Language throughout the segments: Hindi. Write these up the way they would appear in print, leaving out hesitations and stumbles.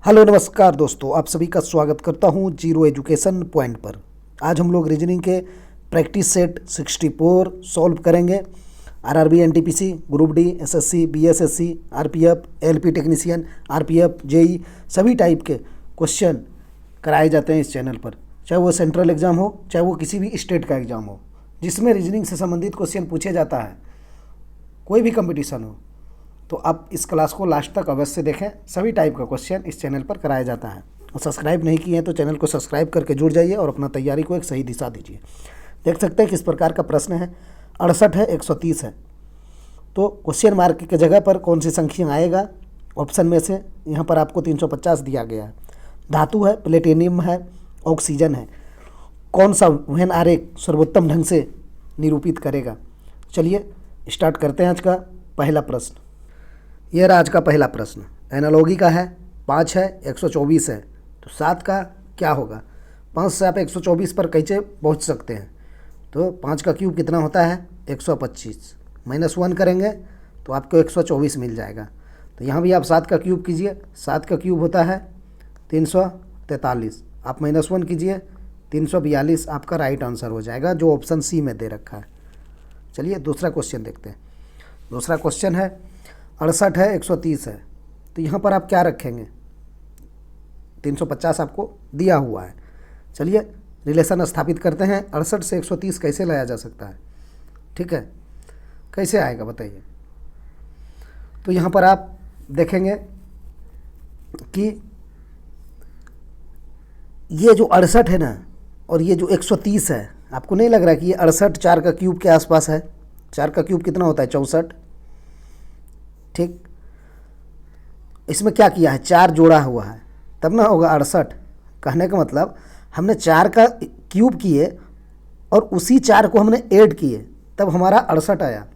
हेलो नमस्कार दोस्तों, आप सभी का स्वागत करता हूं जीरो एजुकेशन पॉइंट पर। आज हम लोग रीजनिंग के प्रैक्टिस सेट 64 सॉल्व करेंगे। RRB, NTPC, group D, SSC, BSSC, RPF, LP technician, RPF, JE सभी टाइप के क्वेश्चन कराए जाते हैं इस चैनल पर। चाहे वो सेंट्रल एग्जाम हो, चाहे वो किसी भी स्टेट का एग्जाम हो, जिसमें रीजनिंग से संबंधित क्वेश्चन पूछे जाता है, कोई भी कंपटीशन हो, तो आप इस क्लास को लास्ट तक अवश्य देखें। सभी टाइप का क्वेश्चन इस चैनल पर कराया जाता है। और सब्सक्राइब नहीं किए हैं तो चैनल को सब्सक्राइब करके जुड़ जाइए और अपना तैयारी को एक सही दिशा दीजिए। देख सकते हैं किस प्रकार का प्रश्न है। 68 है, 130 है, तो क्वेश्चन मार्क की जगह पर कौन सी संख्या आएगा ऑप्शन में से? यहाँ पर आपको 350 दिया गया है। धातु है, प्लेटिनियम है, ऑक्सीजन है। कौन सा वेन आरेख सर्वोत्तम ढंग से निरूपित करेगा? चलिए स्टार्ट करते हैं आज का पहला प्रश्न। यह रहा आज का पहला प्रश्न। एनालॉगी का है, 5 है, 124 है, तो 7 का क्या होगा? 5 से आप 124 पर कैसे पहुंच सकते हैं? तो 5 का क्यूब कितना होता है? 125 -1 करेंगे तो आपको 124 मिल जाएगा। तो यहाँ भी आप 7 का क्यूब कीजिए। 7 का क्यूब होता है 343। आप -1 कीजिए, 342 आपका राइट आंसर हो जाएगा, जो ऑप्शन सी में दे रखा है। चलिए दूसरा क्वेश्चन देखते हैं। दूसरा क्वेश्चन है 68 है, 130 है, तो यहाँ पर आप क्या रखेंगे? 350 आपको दिया हुआ है। चलिए रिलेशन स्थापित करते हैं। 68 से 130 कैसे लाया जा सकता है? ठीक है, कैसे आएगा बताइए? तो यहाँ पर आप देखेंगे कि ये जो 68 है ना, और ये जो 130 है, आपको नहीं लग रहा कि ये 68 4 का क्यूब के आसपास है? 4 का क्यूब कितना होता है? 64। ठीक, इसमें क्या किया है? 4 जोड़ा हुआ है, तब ना होगा 68। कहने का मतलब हमने 4 का क्यूब किए और उसी 4 को हमने ऐड किए, तब हमारा 68 आया,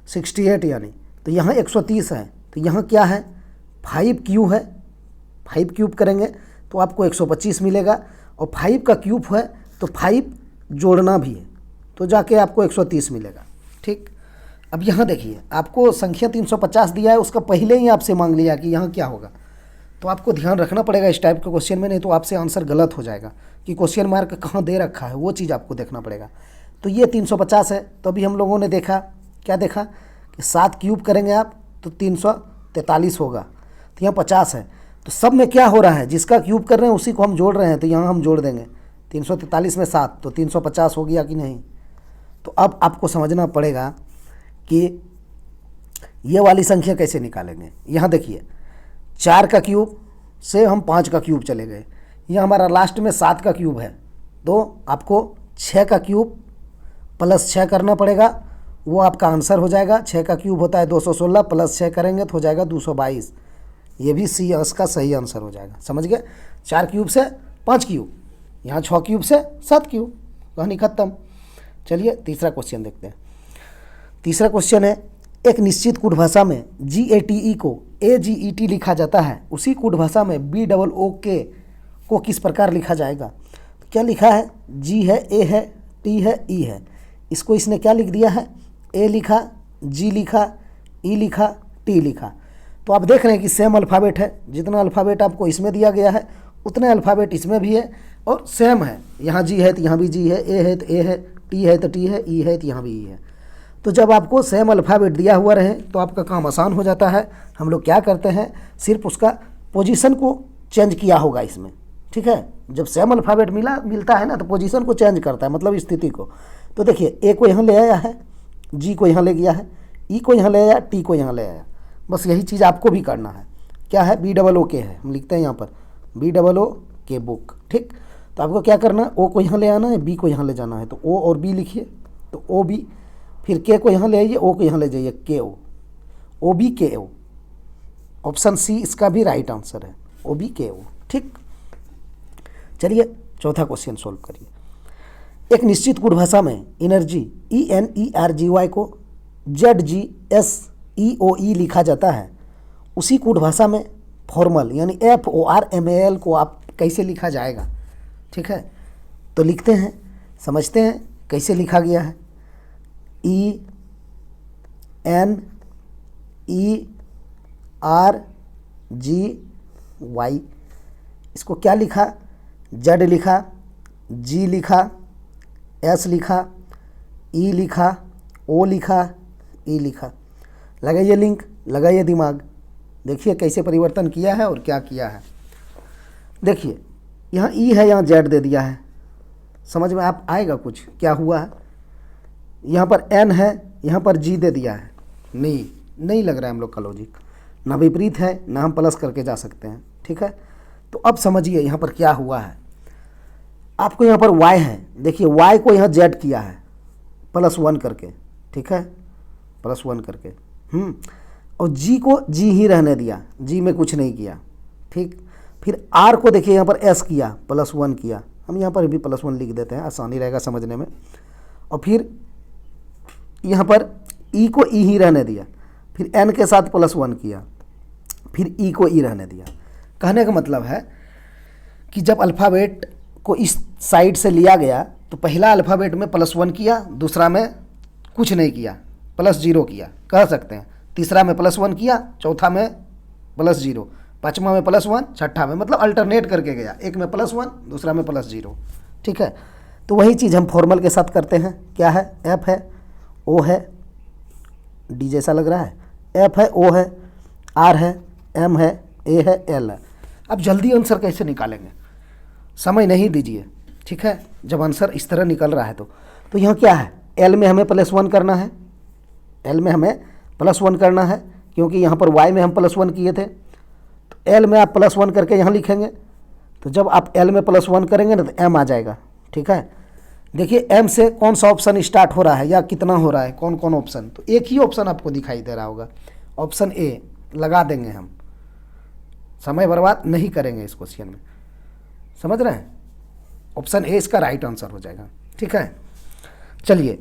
68 यानी। तो यहाँ 130 है, तो यहाँ क्या है? 5 क्यूब है। 5 क्यूब करेंगे तो आपको 125 मिलेगा, और 5 का क्यूब है तो 5 जोड़ना भी है, तो जाके आपको 130 मिलेगा। ठीक, अब यहाँ देखिए, आपको संख्या 350 दिया है, उसका पहले ही आपसे मांग लिया कि यहाँ क्या होगा। तो आपको ध्यान रखना पड़ेगा इस टाइप के क्वेश्चन में, नहीं तो आपसे आंसर गलत हो जाएगा कि क्वेश्चन मार्क कहाँ दे रखा है, वो चीज़ आपको देखना पड़ेगा। तो ये 350 है, तो अभी हम लोगों ने देखा, क्या देखा कि 7 क्यूब करेंगे आप तो 343 होगा, तो यहाँ 50 है। तो सब में क्या हो रहा है? जिसका क्यूब कर रहे हैं उसी को हम जोड़ रहे हैं, तो यहाँ हम जोड़ देंगे 343 में 7, तो 350 हो गया कि नहीं? तो अब आपको समझना पड़ेगा कि ये वाली संख्या कैसे निकालेंगे। यहाँ देखिए, 4 का क्यूब से हम 5 का क्यूब चले गए, यहाँ हमारा लास्ट में 7 का क्यूब है, तो आपको 6 का क्यूब प्लस 6 करना पड़ेगा, वो आपका आंसर हो जाएगा। 6 का क्यूब होता है 216, प्लस 6 करेंगे तो हो जाएगा 222। ये भी सी इसका सही आंसर हो जाएगा। समझ गए? 4 क्यूब से 5 क्यूब, यहाँ 6 क्यूब से 7 क्यूब, कहानी खत्म। चलिए तीसरा क्वेश्चन देखते हैं। तीसरा क्वेश्चन है, एक निश्चित कूट भाषा में GATE को AGET लिखा जाता है, उसी कूट भाषा में BOOK को किस प्रकार लिखा जाएगा? तो क्या लिखा है? G है, A है, T है, E है। इसको इसने क्या लिख दिया है? A लिखा, G लिखा, E लिखा, T लिखा। तो आप देख रहे हैं कि सेम अल्फ़ाबेट है, जितना अल्फ़ाबेट आपको इसमें दिया गया है उतने अल्फ़ाबेट इसमें भी है, और सेम है। यहाँ G है तो यहाँ भी G है, A है तो A है, T है तो T है, E है तो यहाँ भी E है। तो जब आपको सेम अल्फ़ाबेट दिया हुआ रहे तो आपका काम आसान हो जाता है। हम लोग क्या करते हैं, सिर्फ उसका पोजीशन को चेंज किया होगा इसमें। ठीक है, जब सेम अल्फ़ाबेट मिलता है ना, तो पोजीशन को चेंज करता है, मतलब स्थिति को। तो देखिए, ए को यहाँ ले आया है, जी को यहाँ ले गया है, ई को यहाँ ले आया, टी को यहाँ ले आया। बस यही चीज़ आपको भी करना है। क्या है? BOOK है, हम लिखते हैं यहाँ पर BOOK बुक। ठीक, तो आपको क्या करना है? ओ को यहाँ ले आना है, बी को यहाँ ले जाना है, तो ओ और बी लिखिए, तो ओ बी। फिर के को यहाँ ले आइए, ओ को यहाँ ले जाइए, KO, OBKO। ऑप्शन सी इसका भी राइट आंसर है, OBKO। ठीक, चलिए चौथा क्वेश्चन सोल्व करिए। एक निश्चित कूट भाषा में एनर्जी ENERGY को ZGSEOE लिखा जाता है, उसी कूट भाषा में फॉर्मल यानी FORMAL को आप कैसे लिखा जाएगा? ठीक है, तो लिखते हैं, समझते हैं कैसे लिखा गया है। ENERGY इसको क्या लिखा, जेड लिखा, जी लिखा, एस लिखा, ई लिखा, ओ लिखा, ई लिखा। लगाइए लिंक, लगाइए दिमाग, देखिए कैसे परिवर्तन किया है और क्या किया है। देखिए यहाँ ई है, यहाँ जेड दे दिया है, समझ में आप आएगा कुछ क्या हुआ है। यहाँ पर एन है, यहाँ पर जी दे दिया है, नहीं लग रहा है हम लोग का लॉजिक, ना विपरीत है ना हम प्लस करके जा सकते हैं, ठीक है। तो अब समझिए यहाँ पर क्या हुआ है। आपको यहाँ पर y है, देखिए y को यहाँ z किया है +1 करके, ठीक है, +1 करके, और g को g ही रहने दिया, g में कुछ नहीं किया, ठीक। फिर r को देखिए यहाँ पर s किया, +1 किया, हम यहाँ पर भी +1 लिख देते हैं, आसानी रहेगा समझने में। और फिर यहाँ पर e को e ही रहने दिया, फिर n के साथ +1 किया, फिर e को e रहने दिया। कहने का मतलब है कि जब अल्फ़ाबेट को इस साइड से लिया गया तो पहला अल्फ़ाबेट में +1 किया, दूसरा में कुछ नहीं किया, +0 किया कह सकते हैं, तीसरा में +1 किया, चौथा में +0, पाँचवा में +1, छठा में, मतलब अल्टरनेट करके गया, एक में +1 दूसरा में +0, ठीक है। तो वही चीज़ हम फॉर्मल के साथ करते हैं। क्या है, एफ है, ओ है, डी जैसा लग रहा है, एफ है, ओ है, आर है, एम है, ए है, एल है। अब जल्दी आंसर कैसे निकालेंगे, समय नहीं दीजिए, ठीक है। जब आंसर इस तरह निकल रहा है तो यहाँ क्या है, एल में हमें +1 करना है, एल में हमें +1 करना है, क्योंकि यहाँ पर वाई में हम +1 किए थे, तो एल में आप +1 करके यहाँ लिखेंगे। तो जब आप एल में +1 करेंगे ना तो एम आ जाएगा, ठीक है। देखिए एम से कौन सा ऑप्शन स्टार्ट हो रहा है या कितना हो रहा है, कौन कौन ऑप्शन, तो एक ही ऑप्शन आपको दिखाई दे रहा होगा, ऑप्शन ए लगा देंगे हम, समय बर्बाद नहीं करेंगे इस क्वेश्चन में, समझ रहे हैं। ऑप्शन ए इसका राइट आंसर हो जाएगा, ठीक है। चलिए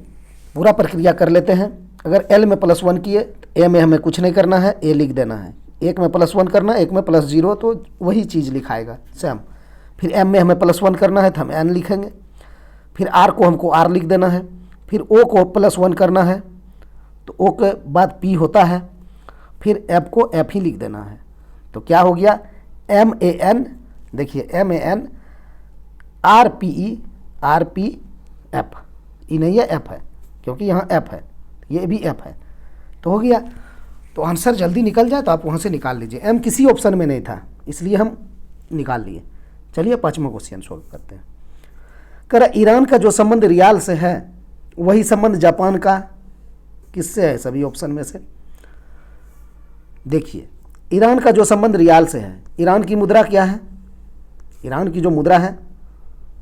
पूरा प्रक्रिया कर लेते हैं। अगर एल में +1 किए तो ए में हमें कुछ नहीं करना है, ए लिख देना है, एक में +1 करना है, एक में +0, तो वही चीज़ लिखाएगा सेम। फिर एम में हमें +1 करना है तो हम एन लिखेंगे, फिर आर को हमको आर लिख देना है, फिर ओ को +1 करना है तो ओ के बाद पी होता है, फिर एफ को एफ ही लिख देना है। तो क्या हो गया, MAN, देखिए MAN RPE ई नहीं है, एफ है, क्योंकि यहाँ एफ है, ये भी एफ है, तो हो गया। तो आंसर जल्दी निकल जाए तो आप वहाँ से निकाल लीजिए, एम किसी ऑप्शन में नहीं था इसलिए हम निकाल लिए। चलिए 5वां क्वेश्चन सोल्व करते हैं। कह ईरान का जो संबंध रियाल से है वही संबंध जापान का किससे है, सभी ऑप्शन में से। देखिए ईरान का जो संबंध रियाल से है, ईरान की मुद्रा क्या है, ईरान की जो मुद्रा है,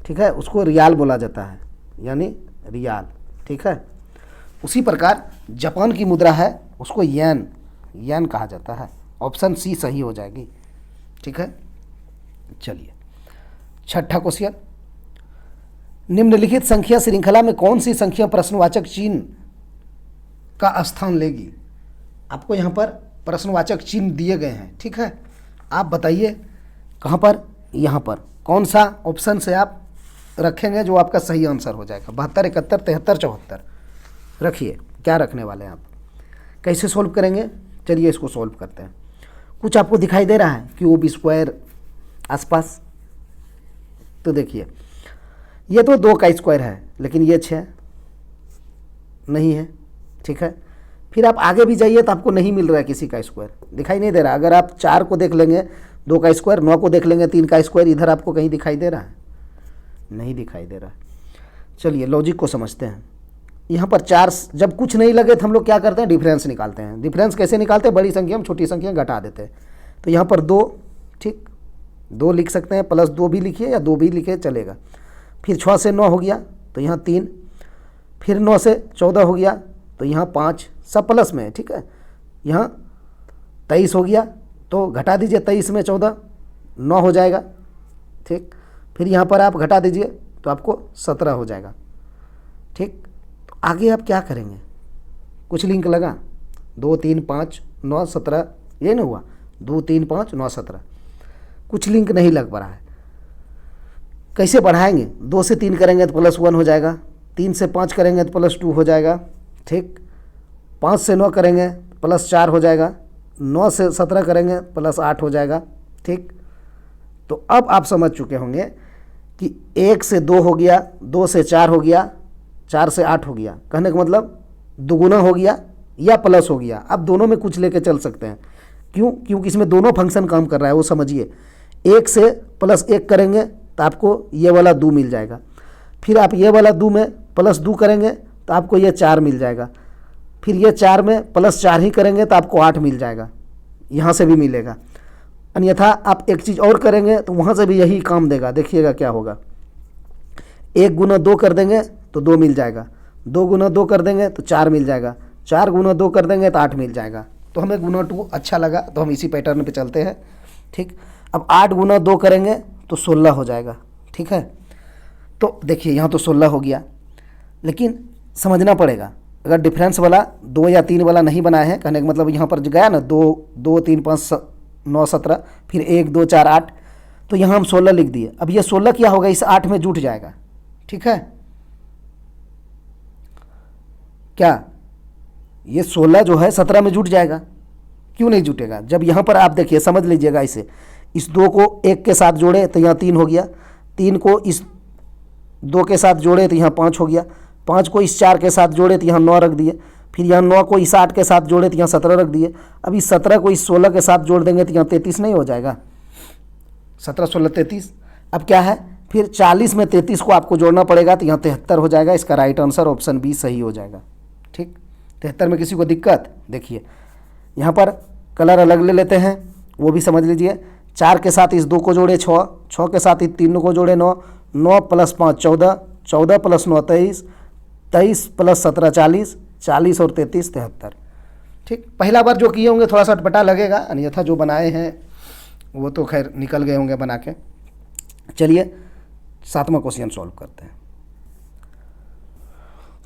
ठीक है, उसको रियाल बोला जाता है, यानी रियाल, ठीक है। उसी प्रकार जापान की मुद्रा है, उसको येन कहा जाता है। ऑप्शन सी सही हो जाएगी, ठीक है। चलिए 6ठा क्वेश्चन, निम्नलिखित संख्या श्रृंखला में कौन सी संख्या प्रश्नवाचक चिन्ह का स्थान लेगी। आपको यहाँ पर प्रश्नवाचक चिन्ह दिए गए हैं, ठीक है। आप बताइए कहाँ पर, यहाँ पर कौन सा ऑप्शन से आप रखेंगे जो आपका सही आंसर हो जाएगा। 72, 71, 73, 74 रखिए, क्या रखने वाले हैं आप, कैसे सोल्व करेंगे। चलिए इसको सोल्व करते हैं। कुछ आपको दिखाई दे रहा है क्यूब आसपास, तो देखिए ये तो 2 का स्क्वायर है, लेकिन ये 6 नहीं है, ठीक है। फिर आप आगे भी जाइए तो आपको नहीं मिल रहा है किसी का स्क्वायर, दिखाई नहीं दे रहा। अगर आप 4 को देख लेंगे 2 का स्क्वायर, 9 को देख लेंगे 3 का स्क्वायर, इधर आपको कहीं दिखाई दे रहा है, नहीं दिखाई दे रहा है। चलिए लॉजिक को समझते हैं। यहाँ पर 4 जब कुछ नहीं लगे तो हम लोग क्या करते हैं, डिफरेंस निकालते हैं। डिफरेंस कैसे निकालते हैं, बड़ी संख्या में छोटी संख्या घटा देते हैं। तो यहाँ पर 2, ठीक, 2 लिख सकते हैं, +2 भी लिखिए या 2 भी लिखे चलेगा। फिर 6 से 9 हो गया तो यहाँ 3, फिर 9 से 14 हो गया तो यहाँ 5, सब प्लस में है, ठीक है। यहाँ 23 हो गया तो घटा दीजिए, 23 में 14, 9 हो जाएगा, ठीक। फिर यहाँ पर आप घटा दीजिए तो आपको 17 हो जाएगा, ठीक। तो आगे आप क्या करेंगे, कुछ लिंक लगा, 2, 3, 5, 9, 17, ये ना हुआ, 2, 3, 5, 9, 17, कुछ लिंक नहीं लग पा रहा है। कैसे बढ़ाएंगे, 2 से 3 करेंगे तो +1 हो जाएगा, 3 से 5 करेंगे तो +2 हो जाएगा, ठीक। 5 से 9 करेंगे +4 हो जाएगा, 9 से 17 करेंगे +8 हो जाएगा, ठीक। तो अब आप समझ चुके होंगे कि 1 से 2 हो गया, 2 से 4 हो गया, 4 से 8 हो गया। कहने का मतलब दुगुना हो गया या प्लस हो गया। आप दोनों में कुछ लेके चल सकते हैं। क्यों? क्योंकि इसमें दोनों फंक्शन काम कर रहा है, वो समझिए। 1 से +1 करेंगे तो आपको ये वाला 2 मिल जाएगा। फिर आप ये वाला 2 में +2 करेंगे तो आपको ये 4 मिल जाएगा। फिर ये 4 में +4 ही करेंगे तो आपको 8 मिल जाएगा, यहाँ से भी मिलेगा। अन्यथा आप एक चीज़ और करेंगे तो वहाँ से भी यही काम देगा। देखिएगा क्या होगा, 1 गुना 2 कर देंगे तो 2 मिल जाएगा, 2 गुना 2 कर देंगे तो 4 मिल जाएगा, 4 गुना 2 कर देंगे तो 8 मिल जाएगा। तो हमें गुना 2 अच्छा लगा तो हम इसी पैटर्न पे चलते हैं। ठीक, अब 8 गुना 2 करेंगे तो 16 हो जाएगा। ठीक है, तो देखिए यहाँ तो 16 हो गया, लेकिन समझना पड़ेगा अगर डिफरेंस वाला 2 या 3 वाला नहीं बनाए हैं, कहने का मतलब यहाँ पर गया ना 2 2 3 5 9 17, फिर 1 2 4 8, तो यहाँ हम 16 लिख दिए। अब ये 16 क्या होगा, इस 8 में जुट जाएगा। ठीक है, क्या ये 16 जो है 17 में जुट जाएगा? क्यों नहीं जुटेगा? जब यहाँ पर आप देखिए, समझ लीजिएगा इसे, इस 2 को 1 के साथ जोड़े तो यहाँ 3 हो गया, 3 को इस 2 के साथ जोड़े तो यहाँ 5 हो गया, 5 को इस 4 के साथ जोड़े तो यहाँ 9 रख दिए, फिर यहाँ 9 को इस 8 के साथ जोड़े तो यहाँ 17 रख दिए। अब इस 17 को इस 16 के साथ जोड़ देंगे तो यहाँ 33 नहीं हो जाएगा? 17 16 33। अब क्या है, फिर 40 में 33 को आपको जोड़ना पड़ेगा तो यहाँ 73 हो जाएगा। इसका राइट आंसर ऑप्शन बी सही हो जाएगा। ठीक, 73 में किसी को दिक्कत? देखिए यहाँ पर कलर अलग ले लेते हैं, वो भी समझ लीजिए। 4 के साथ इस 2 को जोड़े 6, 6 के साथ इस 3 को जोड़े 9, 9 + 5 14, 14 + 9 23, 23 + 17 40, 40 और 33 73। ठीक, पहला बार जो किए होंगे थोड़ा सा अटपटा लगेगा, अन्यथा जो बनाए हैं वो तो खैर निकल गए होंगे बना के। चलिए 7वां क्वेश्चन सॉल्व करते हैं।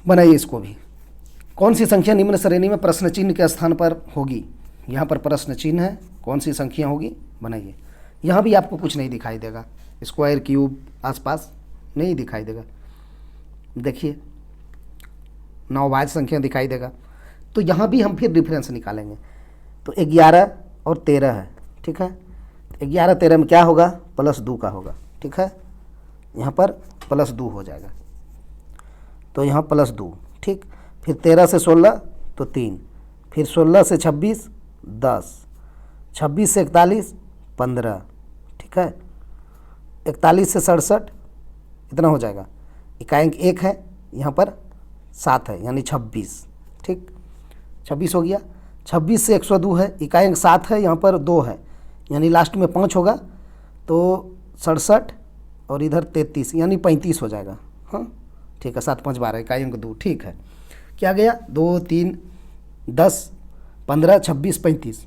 बनाइए इसको भी। कौन सी संख्या निम्न श्रेणी में प्रश्न चिन्ह के स्थान पर होगी? यहाँ पर प्रश्न चिन्ह है, कौन सी संख्या होगी? बनाइए। यहाँ भी आपको कुछ नहीं दिखाई देगा, स्क्वायर क्यूब आसपास नहीं दिखाई देगा। देखिए नवभाज्य संख्या दिखाई देगा। तो यहाँ भी हम फिर डिफरेंस निकालेंगे। तो 11 और 13 है। ठीक है, 11 13 में क्या होगा? +2 का होगा। ठीक है, यहाँ पर +2 हो जाएगा, तो यहाँ +2। ठीक, फिर 13 से 16 तो 3, फिर 16 से 26 10, 26 से 41 15। ठीक है, 41 से 67 इतना हो जाएगा। इकाई 1 है, यहाँ पर 7 है, यानी 26। ठीक, 26 हो गया। 26 से 102 है, इकाई 7 है, यहाँ पर 2 है, यानी लास्ट में 5 होगा, तो 67 और इधर 33 यानी 35 हो जाएगा। हाँ ठीक है, 7 5 12, इकाई 2। ठीक है, क्या गया? 2 3 10 15 26 35।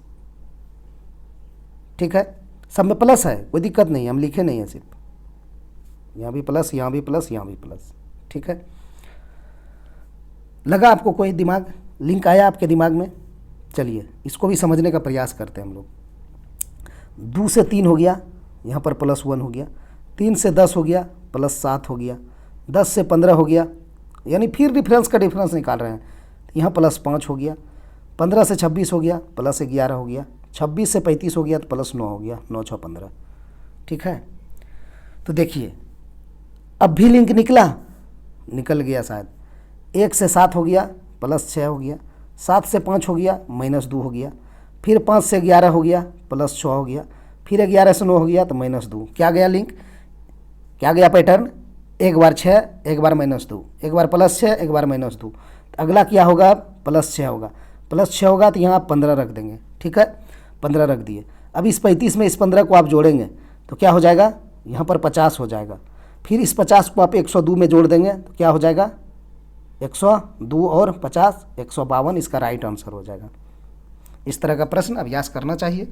ठीक है, सब में प्लस है, कोई दिक्कत नहीं, हम लिखे नहीं है, सिर्फ यहाँ भी प्लस, यहाँ भी प्लस, यहाँ भी प्लस। ठीक है, लगा आपको कोई दिमाग लिंक आया आपके दिमाग में? चलिए इसको भी समझने का प्रयास करते हैं हम लोग। 2 से 3 हो गया, यहाँ पर +1 हो गया। 3 से 10 हो गया, +7 हो गया। 10 से 15 हो गया, यानी फिर डिफरेंस का डिफरेंस निकाल रहे हैं, यहाँ +5 हो गया। 15 से 26 हो गया, +11 हो गया। 26 से 35 हो गया तो +9 हो गया, 9 6 15। ठीक है, तो देखिए अब भी लिंक निकल गया शायद। 1 से 7 हो गया, +6 हो गया। 7 से 5 हो गया, -2 हो गया। फिर 5 से 11 हो गया, +6 हो गया। फिर 11 से 9 हो गया तो -2। क्या गया लिंक, क्या गया पैटर्न? एक बार 6, एक बार -2, एक बार +6, एक बार -2। तो अगला क्या होगा? +6 होगा। +6 होगा तो यहाँ आप 15 रख देंगे। ठीक है, 15 रख दिए। अब इस 35 में इस 15 को आप जोड़ेंगे तो क्या हो जाएगा? यहाँ पर 50 हो जाएगा। फिर इस 50 को आप 102 में जोड़ देंगे तो क्या हो जाएगा? 102 और 50 152, इसका राइट आंसर हो जाएगा। इस तरह का प्रश्न अभ्यास करना चाहिए।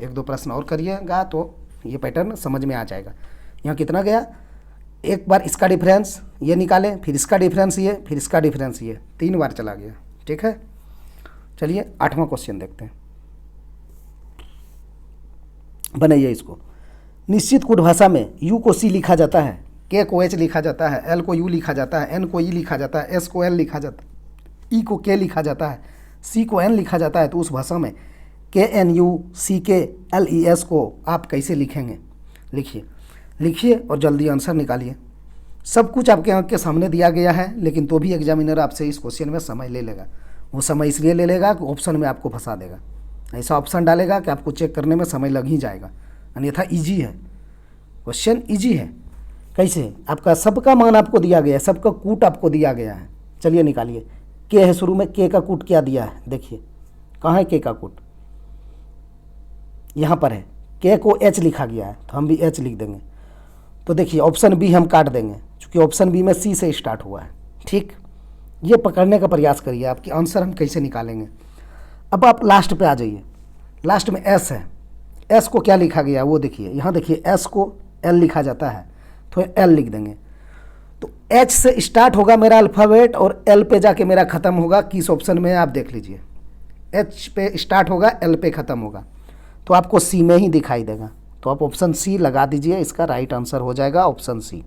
1 2 प्रश्न और करिएगा तो ये पैटर्न समझ में आ जाएगा। यहाँ कितना गया? एक बार इसका डिफरेंस ये निकालें, फिर इसका डिफरेंस ये, फिर इसका डिफरेंस ये, 3 बार चला गया। ठीक है, चलिए 8वां क्वेश्चन देखते हैं। बनाइए इसको। निश्चित कूट भाषा में U को C लिखा जाता है, K को H लिखा जाता है, L को U लिखा जाता है, N को E लिखा जाता है, S को L लिखा जाता है, E को K लिखा जाता है, C को N लिखा जाता है, तो उस भाषा में KNUCKLES को आप कैसे लिखेंगे? लिखिए, लिखिए और जल्दी आंसर निकालिए। सब कुछ आपके आँख के सामने दिया गया है, लेकिन तो भी एग्जामिनर आपसे इस क्वेश्चन में समय ले लेगा। वो समय इसलिए ले लेगा कि ऑप्शन में आपको फंसा देगा, ऐसा ऑप्शन डालेगा कि आपको चेक करने में समय लग ही जाएगा। अन्यथा ईजी है, क्वेश्चन ईजी है। कैसे? आपका सबका मान आपको दिया गया है, सबका कूट आपको दिया गया है। चलिए निकालिए। के है शुरू में, के का कूट क्या दिया है? देखिए कहाँ है के का कूट, यहाँ पर है। के को एच लिखा गया है तो हम भी एच लिख देंगे। तो देखिए ऑप्शन बी हम काट देंगे, क्योंकि ऑप्शन बी में सी से स्टार्ट हुआ है। ठीक, ये पकड़ने का प्रयास करिए, आपकी आंसर हम कैसे निकालेंगे। अब आप लास्ट पे आ जाइए। लास्ट में एस है, एस को क्या लिखा गया वो देखिए। यहाँ देखिए एस को एल लिखा जाता है तो एल लिख देंगे। तो एच से स्टार्ट होगा मेरा अल्फ़ाबेट और एल पे जाके मेरा ख़त्म होगा। किस ऑप्शन में आप देख लीजिए, एच पे स्टार्ट होगा, एल पे ख़त्म होगा, तो आपको सी में ही दिखाई देगा। तो आप ऑप्शन सी लगा दीजिए, इसका राइट आंसर हो जाएगा ऑप्शन सी।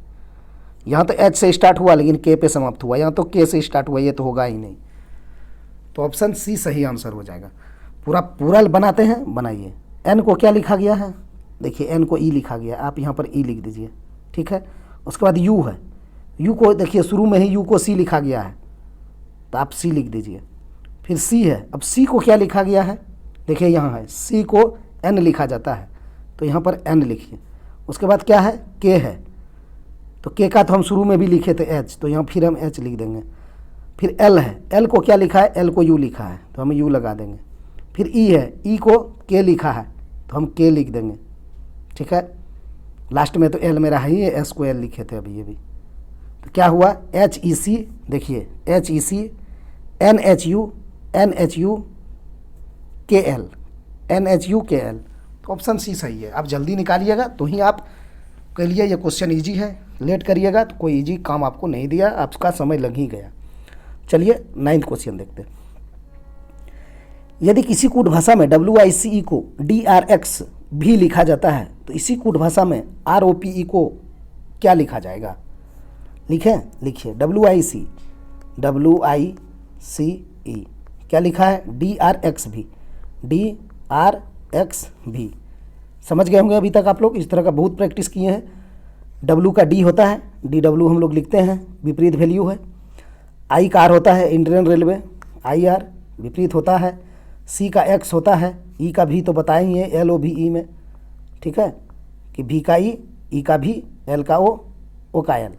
यहाँ तो एच से स्टार्ट हुआ लेकिन के पे समाप्त हुआ, यहाँ तो के से स्टार्ट हुआ, ये तो होगा ही नहीं। तो ऑप्शन सी सही आंसर हो जाएगा। पूरा पूरा बनाते हैं, बनाइए। एन को क्या लिखा गया है? देखिए एन को ई लिखा गया, आप यहाँ पर ई लिख दीजिए। ठीक है, उसके बाद यू है, यू को देखिए शुरू में ही यू को सी लिखा गया है तो आप सी लिख दीजिए। फिर सी है, अब सी को क्या लिखा गया है? देखिए यहाँ है, सी को एन लिखा जाता है तो यहाँ पर एन लिखिए। उसके बाद क्या है? के है, तो के का तो हम शुरू में भी लिखे थे एच, तो यहाँ फिर हम एच लिख देंगे। फिर एल है, एल को क्या लिखा है? एल को यू लिखा है तो हम यू लगा देंगे। फिर ई है, ई को के लिखा है तो हम के लिख देंगे। ठीक है, लास्ट में तो एल मेरा है ही, एस को एल लिखे थे अभी ये भी। तो क्या हुआ? एच ई सी, देखिए एच ई सी, एन एच यू के एल, एन एच यू के एल। तो ऑप्शन सी सही है। आप जल्दी निकालिएगा तो ही आप के लिए ये क्वेश्चन ईजी है। लेट करिएगा तो कोई ईजी काम आपको नहीं दिया, आपका समय लग ही गया। चलिए 9th क्वेश्चन देखते हैं। यदि किसी कूट भाषा में WICE को DRX भी लिखा जाता है तो इसी कूट भाषा में ROPE को क्या लिखा जाएगा? लिखें, लिखिए WICE क्या लिखा है? DRX भी। समझ गए होंगे अभी तक आप लोग, इस तरह का बहुत प्रैक्टिस किए हैं। W का D होता है, DW हम लोग लिखते हैं, विपरीत वैल्यू है। I का R होता है, इंडियन रेलवे, IR विपरीत होता है। C का X होता है, E का भी तो बताए ही है, LOVE में। ठीक है, कि V का E का भी, L का O का L,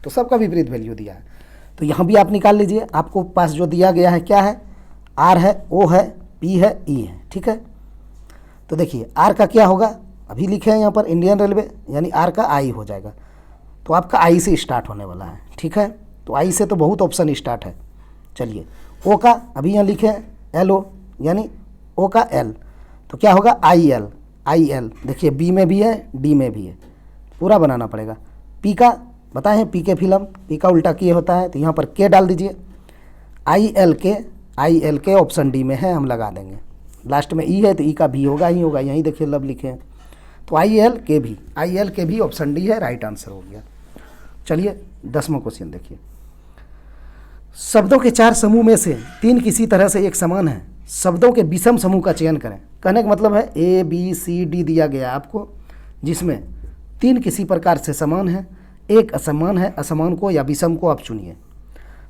तो सबका विपरीत वैल्यू दिया है। तो यहाँ भी आप निकाल लीजिए, आपको पास जो दिया गया है क्या है? R है, O है, P है, E है। ठीक है, तो देखिए R का क्या होगा? अभी लिखे हैं यहाँ पर इंडियन रेलवे, यानी R का I हो जाएगा। तो आपका I से स्टार्ट होने वाला है। ठीक है, तो I से तो बहुत ऑप्शन स्टार्ट है। चलिए O का अभी यहाँ लिखे हैं LO, यानी O का L, तो क्या होगा? IL। देखिए B में भी है, D में भी है, पूरा बनाना पड़ेगा। P का बताएं, P के फिल्म, P का उल्टा किए होता है, तो यहाँ पर K डाल दीजिए। IL के ऑप्शन डी में है, हम लगा देंगे। लास्ट में E है तो E का भी होगा ही होगा, यहीं देखिए लब लिखे हैं। तो IL के भी ऑप्शन डी है, राइट आंसर हो गया। चलिए 10वां क्वेश्चन देखिए। शब्दों के 4 समूह में से 3 किसी तरह से एक समान है, शब्दों के विषम समूह का चयन करें। कहने का मतलब है ABCD दिया गया आपको, जिसमें 3 किसी प्रकार से समान है, एक असमान है, असमान को या विषम को आप चुनिए।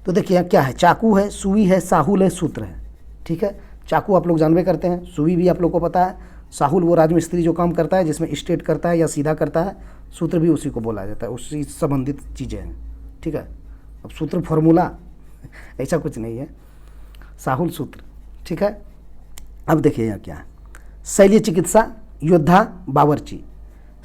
तो देखिए यहाँ क्या है? चाकू है, सुई है, साहुल है, सूत्र है। ठीक है, चाकू आप लोग जानबे करते हैं, सुई भी आप लोग को पता है, साहुल वो राजमिस्त्री जो काम करता है जिसमें स्ट्रेट करता है या सीधा करता है, सूत्र भी उसी को बोला जाता है, उससे संबंधित चीज़ें हैं। ठीक है, अब सूत्र फॉर्मूला ऐसा कुछ नहीं है, साहुल सूत्र। ठीक है, अब देखिए यहाँ क्या है? शैल्य चिकित्सा, योद्धा, बावर्ची।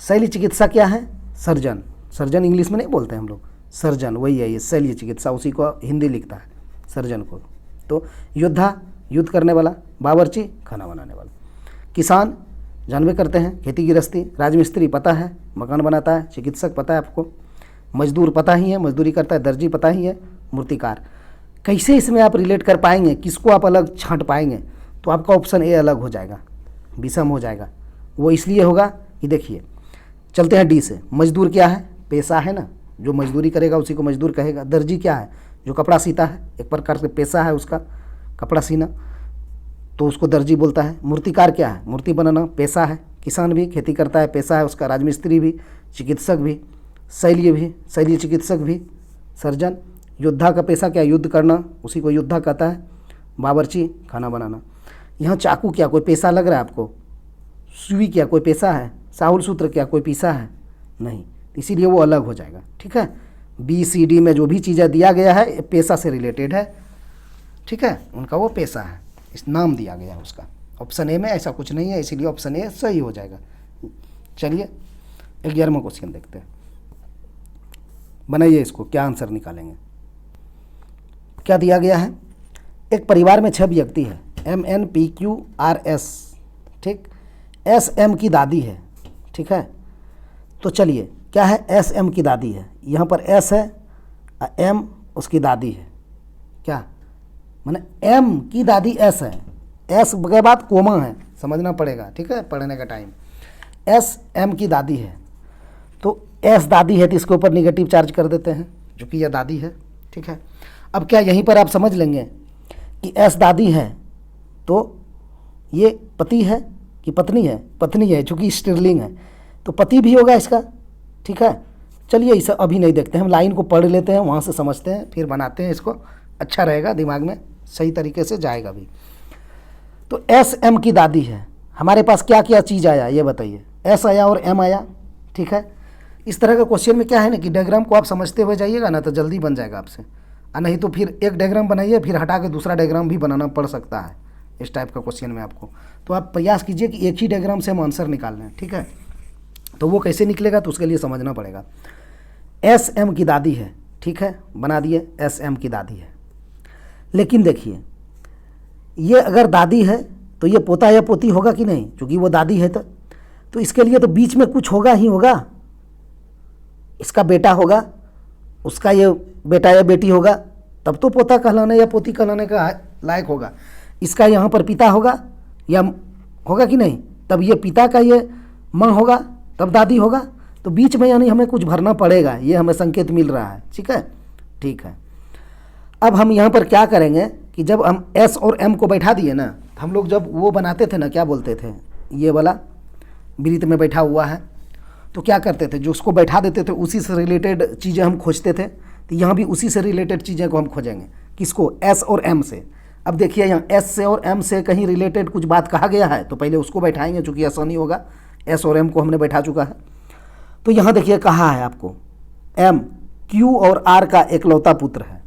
शैल्य चिकित्सा क्या है? सर्जन। सर्जन इंग्लिश में नहीं बोलते हम लोग, सर्जन वही है, ये शैल्य चिकित्सा, उसी को हिंदी लिखता है सर्जन को। तो योद्धा युद्ध करने वाला, बावर्ची खाना बनाने वाला। किसान जानबे करते हैं, खेती गृहस्थी। राजमिस्त्री पता है, मकान बनाता है। चिकित्सक पता है आपको। मजदूर पता ही है, मजदूरी करता है। दर्जी पता ही है। मूर्तिकार। कैसे इसमें आप रिलेट कर पाएंगे, किसको आप अलग छांट पाएंगे? तो आपका ऑप्शन ए अलग हो जाएगा, विषम हो जाएगा। वो इसलिए होगा कि देखिए, चलते हैं डी से। मजदूर क्या है? पेशा है ना, जो मजदूरी करेगा उसी को मजदूर कहेगा। दर्जी क्या है? जो कपड़ा सीता है, एक प्रकार से पेशा है उसका, कपड़ा सीना। तो उसको दर्जी बोलता है। मूर्तिकार क्या है? मूर्ति बनाना पेशा है। किसान भी खेती करता है, पेशा है उसका। राजमिस्त्री भी, चिकित्सक भी, शैल्य चिकित्सक भी, सर्जन। योद्धा का पेशा क्या? युद्ध करना, उसी को योद्धा कहता है। बावर्ची, खाना बनाना। यहाँ चाकू क्या कोई पेशा लग रहा है आपको? सुई क्या कोई पेशा है? साहुल सूत्र क्या कोई पेशा है? नहीं, इसीलिए वो अलग हो जाएगा। ठीक है, BCD में जो भी चीज़ें दिया गया है पेशा से रिलेटेड है। ठीक है, उनका वो पेशा है, इस नाम दिया गया है उसका। ऑप्शन ए में ऐसा कुछ नहीं है, इसीलिए ऑप्शन ए सही हो जाएगा। चलिए 11वां क्वेश्चन देखते हैं। बनाइए इसको, क्या आंसर निकालेंगे। क्या दिया गया है? एक परिवार में 6 व्यक्ति है, MNPQRS। ठीक, SM की दादी है। ठीक है, तो चलिए क्या है? SM की दादी है, यहाँ पर S है, M उसकी दादी है। क्या माने? M की दादी S है, S के बाद कोमा है, समझना पड़ेगा। ठीक है, पढ़ने का टाइम। SM की दादी है, तो S दादी है तो इसके ऊपर निगेटिव चार्ज कर देते हैं, जो कि यह दादी है। ठीक है, अब क्या यहीं पर आप समझ लेंगे कि S दादी है तो ये पति है कि पत्नी है? पत्नी है, चूँकि स्त्रीलिंग है तो पति भी होगा इसका। ठीक है, चलिए इसे अभी नहीं देखते हैं, हम लाइन को पढ़ लेते हैं, वहाँ से समझते हैं, फिर बनाते हैं इसको। अच्छा रहेगा, दिमाग में सही तरीके से जाएगा भी। तो SM की दादी है, हमारे पास क्या क्या चीज़ आया ये बताइए? S आया और M आया। ठीक है, इस तरह का क्वेश्चन में क्या है ना कि डायग्राम को आप समझते हुए जाइएगा ना तो जल्दी बन जाएगा आपसे, और नहीं तो फिर एक डायग्राम बनाइए फिर हटा के दूसरा डायग्राम भी बनाना पड़ सकता है इस टाइप का क्वेश्चन में आपको। तो आप प्रयास कीजिए कि एक ही डायग्राम से हम आंसर निकाल लें। ठीक है, तो वो कैसे निकलेगा तो उसके लिए समझना पड़ेगा। SM की दादी है, ठीक है, बना दिए SM की दादी है। लेकिन देखिए ये अगर दादी है तो ये पोता या पोती होगा कि नहीं? क्योंकि वो दादी है तो इसके लिए तो बीच में कुछ होगा ही होगा। इसका बेटा होगा, उसका ये बेटा या बेटी होगा, तब तो पोता कहलाने या पोती कहलाने का लायक होगा। इसका यहाँ पर पिता होगा या होगा कि नहीं? तब ये पिता का ये माँ होगा, तब दादी होगा। तो बीच में यानी हमें कुछ भरना पड़ेगा, ये हमें संकेत मिल रहा है। ठीक है, ठीक है। अब हम यहाँ पर क्या करेंगे कि जब हम S और M को बैठा दिए ना, हम लोग जब वो बनाते थे ना, क्या बोलते थे, ये वाला वृत्त में बैठा हुआ है, तो क्या करते थे, जो उसको बैठा देते थे उसी से रिलेटेड चीज़ें हम खोजते थे। तो यहाँ भी उसी से रिलेटेड चीज़ें को हम खोजेंगे। किसको? S और M से। अब देखिए यहाँ S से और M से कहीं रिलेटेड कुछ बात कहा गया है तो पहले उसको बैठाएंगे, चूँकि आसानी होगा। S और M को हमने बैठा चुका है। तो यहाँ देखिए कहा है आपको M Q और R का एकलौता पुत्र है।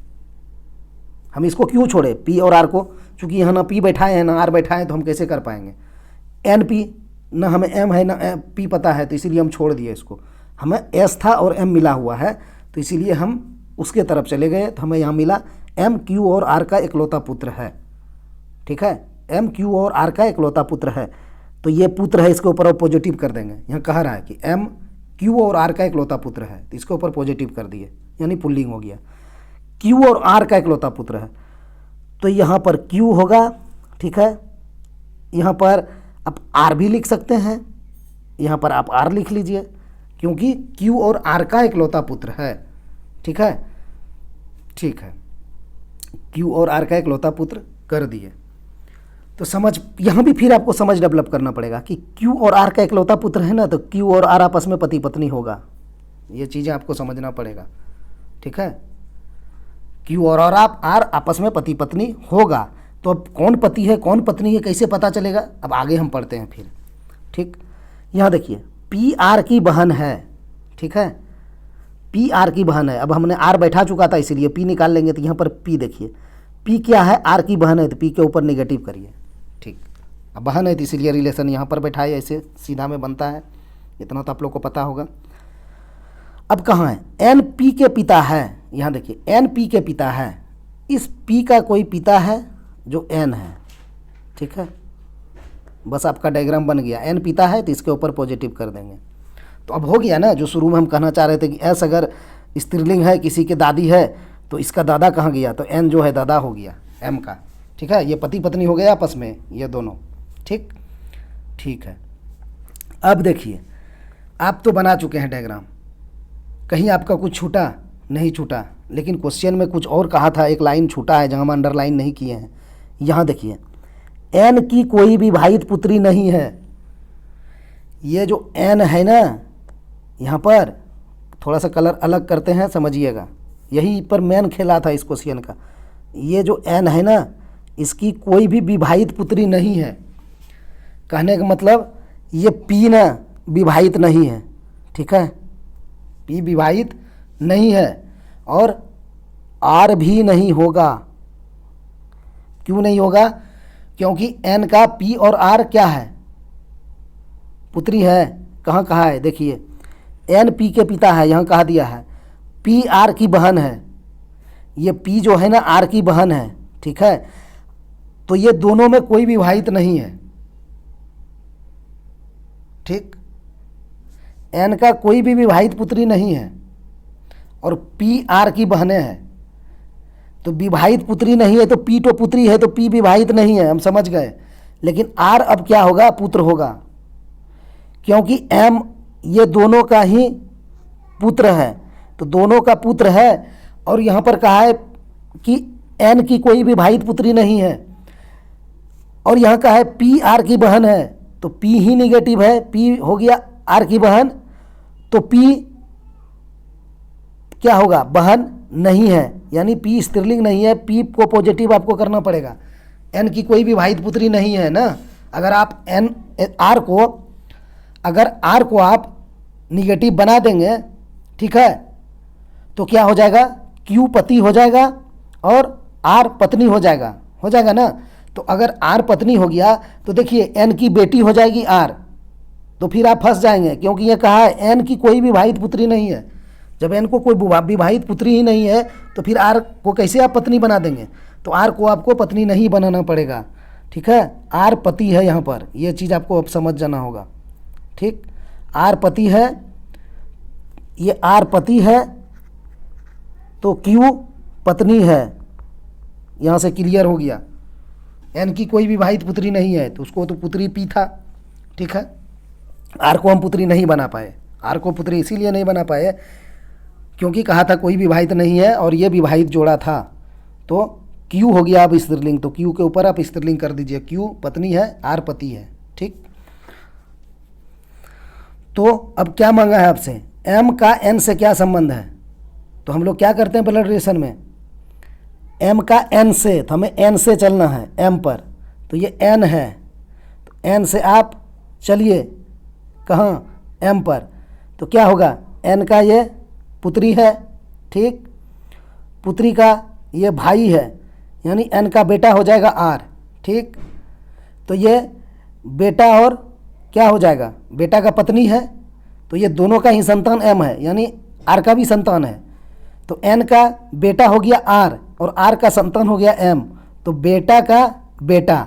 हम इसको क्यों छोड़े P और R को? चूँकि यहाँ ना P बैठाए हैं ना R बैठाए हैं, तो हम कैसे कर पाएंगे? NP ना हमें M है ना P पता है, तो इसीलिए हम छोड़ दिए इसको। हमें S था और M मिला हुआ है तो इसीलिए हम उसके तरफ चले गए। तो हमें यहाँ मिला M Q और R का एकलौता पुत्र है। ठीक है, M Q और R का एकलौता पुत्र है, तो ये पुत्र है, इसके ऊपर आप पॉजिटिव कर देंगे। यहाँ कह रहा है कि M Q और R का एकलौता पुत्र है, तो इसके ऊपर पॉजिटिव कर दिए, यानी पुल्लिंग हो गया। Q और R का एकलौता पुत्र है, तो यहाँ पर Q होगा। ठीक है, यहाँ पर आप R भी लिख सकते हैं, यहाँ पर आप R लिख लीजिए, क्योंकि Q और R का एकलौता पुत्र है। ठीक है, ठीक है, Q और R का एकलौता पुत्र कर दिए। तो समझ, यहाँ भी फिर आपको समझ डेवलप करना पड़ेगा कि Q और R का एकलौता पुत्र है ना, तो Q और R आपस में पति पत्नी होगा। ये चीज़ें आपको समझना पड़ेगा। ठीक है, Q और R आपस में पति पत्नी होगा। तो अब कौन पति है कौन पत्नी है कैसे पता चलेगा? अब आगे हम पढ़ते हैं फिर। ठीक, यहाँ देखिए P R की बहन है। ठीक है, P R की बहन है। अब हमने R बैठा चुका था इसीलिए P निकाल लेंगे। तो यहाँ पर P देखिए, P क्या है? R की बहन है, तो P के ऊपर नेगेटिव करिए। ठीक, अब बहन है तो इसीलिए रिलेशन यहाँ पर बैठाए, ऐसे सीधा में बनता है। इतना तो आप लोग को पता होगा। अब कहाँ है? N P के पिता है। यहाँ देखिए N P के पिता है, इस P का कोई पिता है जो N है। ठीक है, बस आपका डायग्राम बन गया। N पिता है तो इसके ऊपर पॉजिटिव कर देंगे। तो अब हो गया ना जो शुरू में हम कहना चाह रहे थे कि S अगर स्त्रीलिंग है, किसी के दादी है, तो इसका दादा कहाँ गया? तो N जो है दादा हो गया M का। ठीक है, ये पति पत्नी हो गया आपस में ये दोनों। ठीक, ठीक है। अब देखिए आप तो बना चुके हैं डायग्राम, कहीं आपका कुछ छूटा नहीं छूटा, लेकिन क्वेश्चन में कुछ और कहा था, एक लाइन छूटा है जहाँ हम अंडरलाइन नहीं किए हैं। यहाँ देखिए एन की कोई विवाहित पुत्री नहीं है। ये जो एन है ना, यहाँ पर थोड़ा सा कलर अलग करते हैं, समझिएगा, यही पर मेन खेला था इस क्वेश्चन का। ये जो एन है ना, इसकी कोई भी विवाहित पुत्री नहीं है। कहने का मतलब ये पी ना विवाहित नहीं है, ठीक है, पी विवाहित नहीं है और आर भी नहीं होगा। क्यों नहीं होगा? क्योंकि एन का पी और आर क्या है, पुत्री है। कहाँ कहा है, देखिए, एन पी के पिता है, यहाँ कहा दिया है, पी आर की बहन है। ये पी जो है ना आर की बहन है, ठीक है, तो ये दोनों में कोई विवाहित नहीं है, ठीक। एन का कोई भी विवाहित पुत्री नहीं है और पी आर की बहनें हैं, तो विवाहित पुत्री नहीं है तो पी तो पुत्री है, तो पी विवाहित नहीं है, हम समझ गए। लेकिन आर अब क्या होगा, पुत्र होगा, क्योंकि एम ये दोनों का ही पुत्र है, तो दोनों का पुत्र है। और यहाँ पर कहा है कि एन की कोई विवाहित पुत्री नहीं है और यहाँ कहा है पी आर की बहन है, तो पी ही निगेटिव है, पी हो गया आर की बहन, तो पी क्या होगा, बहन नहीं है, यानी पी स्त्रीलिंग नहीं है। पी को पॉजिटिव आपको करना पड़ेगा। एन की कोई विवाहित पुत्री नहीं है ना। अगर आप एन आर को अगर आर को आप निगेटिव बना देंगे, ठीक है, तो क्या हो जाएगा, क्यू पति हो जाएगा और आर पत्नी हो जाएगा ना। तो अगर आर पत्नी हो गया तो देखिए एन की बेटी हो जाएगी आर, तो फिर आप फंस जाएंगे, क्योंकि ये कहा है एन की कोई विवाहित पुत्री नहीं है। जब एन को कोई विवाहित पुत्री ही नहीं है तो फिर आर को कैसे आप पत्नी बना देंगे, तो आर को आपको पत्नी नहीं बनाना पड़ेगा, ठीक है। आर पति है, यहाँ पर ये चीज़ आपको अब समझ जाना होगा, ठीक। आर पति है, ये आर पति है तो क्यू पत्नी है, यहाँ से क्लियर हो गया। एन की कोई विवाहित पुत्री नहीं है तो उसको तो पुत्री पी था, ठीक है। आर को हम पुत्री नहीं बना पाए, आर को पुत्री इसीलिए नहीं बना पाए क्योंकि कहा था कोई विवाहित नहीं है और ये विवाहित जोड़ा था, तो क्यू हो गया अब स्त्रीलिंग, तो क्यू के ऊपर आप स्त्रीलिंग कर दीजिए, क्यू पत्नी है, आर पति है, ठीक। तो अब क्या मांगा है आपसे, एम का एन से क्या संबंध है, तो हम लोग क्या करते हैं ब्लड रिलेशन में, एम का एन से, तो हमें एन से चलना है एम पर, तो ये एन है, तो एन से आप चलिए कहाँ, एम पर, तो क्या होगा, एन का ये पुत्री है, ठीक, पुत्री का ये भाई है, यानी एन का बेटा हो जाएगा आर, ठीक। तो ये बेटा और क्या हो जाएगा, बेटा का पत्नी है, तो ये दोनों का ही संतान एम है, यानी आर का भी संतान है। तो एन का बेटा हो गया आर और आर का संतान हो गया एम, तो बेटा का बेटा,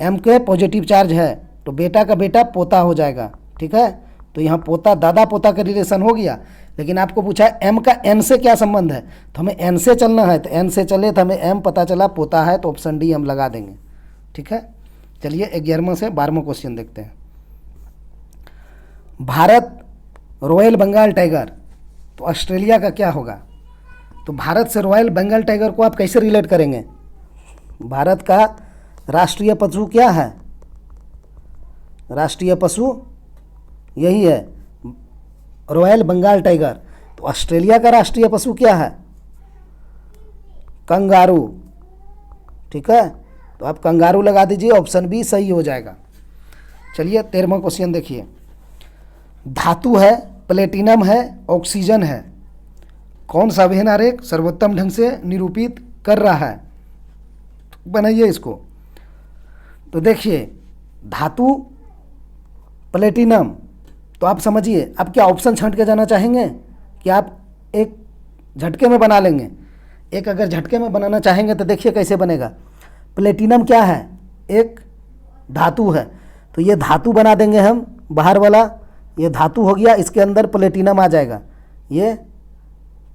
एम के पॉजिटिव चार्ज है, तो बेटा का बेटा पोता हो जाएगा, ठीक है। तो यहाँ पोता दादा पोता का रिलेशन हो गया। लेकिन आपको पूछा एम का एन से क्या संबंध है, तो हमें एन से चलना है, तो एन से चले तो हमें एम पता चला पोता है, तो ऑप्शन डी हम लगा देंगे, ठीक है। चलिए 11वां से 12वां क्वेश्चन देखते हैं। भारत रॉयल बंगाल टाइगर, तो ऑस्ट्रेलिया का क्या होगा, तो भारत से रॉयल बंगाल टाइगर को आप कैसे रिलेट करेंगे, भारत का राष्ट्रीय पशु क्या है, राष्ट्रीय पशु यही है रॉयल बंगाल टाइगर, तो ऑस्ट्रेलिया का राष्ट्रीय पशु क्या है, कंगारू, ठीक है। तो आप कंगारू लगा दीजिए, ऑप्शन बी सही हो जाएगा। चलिए 13वां क्वेश्चन देखिए, धातु है, प्लेटिनम है, ऑक्सीजन है, कौन सा अभिन्न आरेख सर्वोत्तम ढंग से निरूपित कर रहा है, बनाइए इसको। तो देखिए धातु प्लेटिनम, तो आप समझिए, आप क्या ऑप्शन छांट के जाना चाहेंगे कि आप एक झटके में बना लेंगे, एक अगर झटके में बनाना चाहेंगे तो देखिए कैसे बनेगा। प्लेटिनम क्या है, एक धातु है, तो ये धातु बना देंगे हम, बाहर वाला ये धातु हो गया, इसके अंदर प्लेटिनम आ जाएगा, ये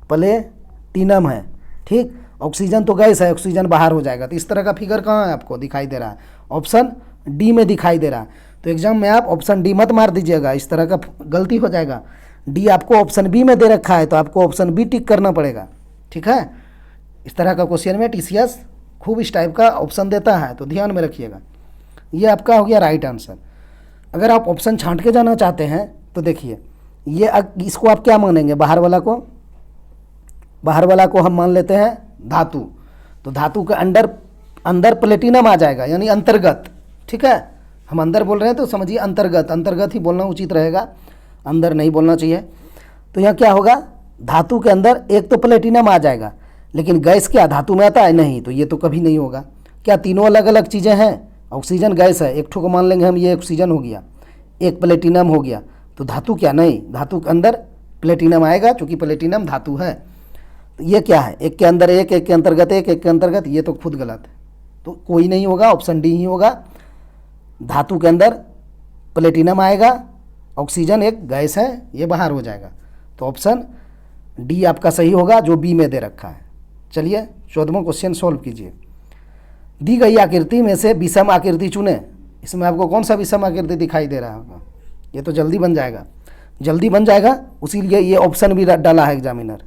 प्लेटिनम है, ठीक। ऑक्सीजन तो गैस है, ऑक्सीजन बाहर हो जाएगा। तो इस तरह का फिगर कहाँ है आपको दिखाई दे रहा है, ऑप्शन डी में दिखाई दे रहा है। तो एग्जाम में आप ऑप्शन डी मत मार दीजिएगा, इस तरह का गलती हो जाएगा। डी आपको ऑप्शन बी में दे रखा है, तो आपको ऑप्शन बी टिक करना पड़ेगा, ठीक है। इस तरह का क्वेश्चन में टीसीएस खूब इस टाइप का ऑप्शन देता है, तो ध्यान में रखिएगा। ये आपका हो गया राइट आंसर। अगर आप ऑप्शन छांट के जाना चाहते हैं तो देखिए, ये इसको आप क्या मानेंगे, बाहर वाला को हम मान लेते हैं धातु। तो धातु के अंदर प्लेटिनम आ जाएगा, यानी अंतर्गत। ठीक है, हम अंदर बोल रहे हैं तो समझिए अंतर्गत ही बोलना उचित रहेगा, अंदर नहीं बोलना चाहिए। तो यहाँ क्या होगा, धातु के अंदर एक तो प्लेटिनम आ जाएगा, लेकिन गैस क्या धातु में आता है? नहीं, तो ये तो कभी नहीं होगा। क्या तीनों अलग अलग चीज़ें हैं? ऑक्सीजन गैस है, एक ठो को मान लेंगे हम, ये ऑक्सीजन हो गया, एक प्लेटिनम हो गया, तो धातु क्या? नहीं, धातु के अंदर प्लेटिनम आएगा, क्योंकि प्लेटिनम धातु है। तो ये क्या है, एक के अंदर एक के अंतर्गत एक के अंतर्गत, ये तो खुद गलत है, तो कोई नहीं होगा, ऑप्शन डी ही होगा। धातु के अंदर प्लेटिनम आएगा, ऑक्सीजन एक गैस है, ये बाहर हो जाएगा। तो ऑप्शन डी आपका सही होगा, जो बी में दे रखा है। चलिए 14वां क्वेश्चन सॉल्व कीजिए। दी गई आकृति में से विषम आकृति चुने। इसमें आपको कौन सा विषम आकृति दिखाई दे रहा होगा? ये तो जल्दी बन जाएगा, उसीलिए ये ऑप्शन भी डाला है एग्जामिनर।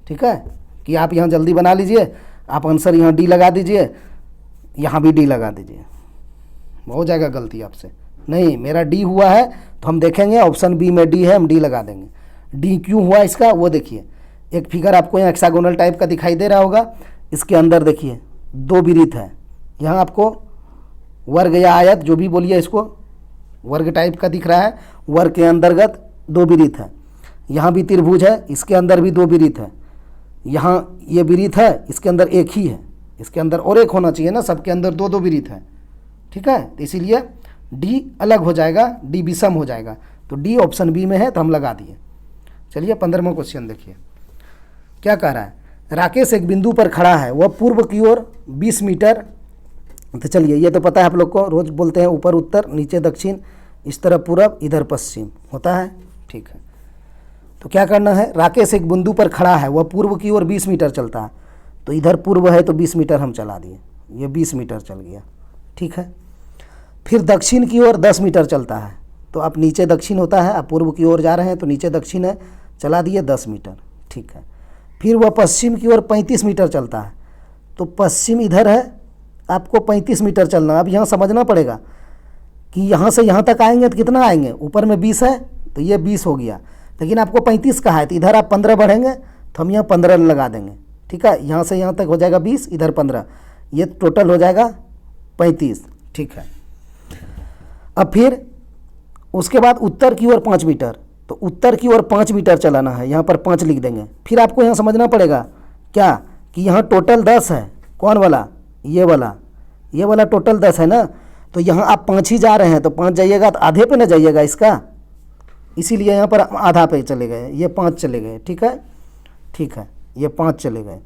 ठीक है, कि आप यहाँ जल्दी बना लीजिए, आप आंसर यहाँ डी लगा दीजिए, यहाँ भी डी लगा दीजिए, हो जाएगा गलती आपसे। नहीं, मेरा डी हुआ है तो हम देखेंगे ऑप्शन बी में डी है, हम डी लगा देंगे। डी क्यों हुआ इसका वो देखिए, एक फिगर आपको यहाँ हेक्सागोनल टाइप का दिखाई दे रहा होगा, इसके अंदर देखिए 2 वृत्त है। यहाँ आपको वर्ग या आयत जो भी बोलिए, इसको वर्ग टाइप का दिख रहा है, वर्ग के अंतर्गत 2 वृत्त है। यहाँ भी त्रिभुज है, इसके अंदर भी 2 वृत्त है। यहाँ ये वृत्त है, इसके अंदर एक ही है, इसके अंदर और एक होना चाहिए ना, सबके अंदर 2 वृत्त है। ठीक है, तो इसीलिए डी अलग हो जाएगा, डी विषम हो जाएगा, तो डी ऑप्शन बी में है, तो हम लगा दिए। चलिए 15वां क्वेश्चन देखिए, क्या कह रहा है। राकेश एक बिंदु पर खड़ा है, वह पूर्व की ओर 20 मीटर, तो चलिए ये तो पता है आप लोग को, रोज बोलते हैं ऊपर उत्तर, नीचे दक्षिण, इस तरफ पूरब, इधर पश्चिम होता है। ठीक है, तो क्या करना है, राकेश एक बिंदु पर खड़ा है, वह पूर्व की ओर 20 मीटर चलता है, तो इधर पूर्व है तो 20 मीटर हम चला दिए, ये 20 मीटर चल गया। ठीक है, फिर दक्षिण की ओर 10 मीटर चलता है, तो आप नीचे दक्षिण होता है, आप पूर्व की ओर जा रहे हैं तो नीचे दक्षिण है, चला दिए 10 मीटर। ठीक है, फिर वह पश्चिम की ओर 35 मीटर चलता है, तो पश्चिम इधर है, आपको 35 मीटर चलना। अब यहाँ समझना पड़ेगा कि यहाँ से यहाँ तक आएंगे तो कितना आएंगे, ऊपर में 20 है तो ये 20 हो गया, लेकिन आपको 35 का है, तो इधर आप 15 बढ़ेंगे तो हम यहाँ 15 लगा देंगे। ठीक है, यहाँ से यहाँ तक हो जाएगा 20, इधर 15, ये टोटल हो जाएगा 35। ठीक है, अब फिर उसके बाद उत्तर की ओर 5 मीटर, तो उत्तर की ओर 5 मीटर चलाना है, यहाँ पर 5 लिख देंगे। फिर आपको यहाँ समझना पड़ेगा क्या, कि यहाँ टोटल 10 है, कौन वाला, ये वाला टोटल 10 है ना, तो यहाँ आप 5 ही जा रहे हैं, तो 5 जाइएगा तो आधे पे ना जाइएगा इसका, इसीलिए यहाँ पर आधा पे चले गए, ये 5 चले गए। ठीक है, ये 5 चले गए।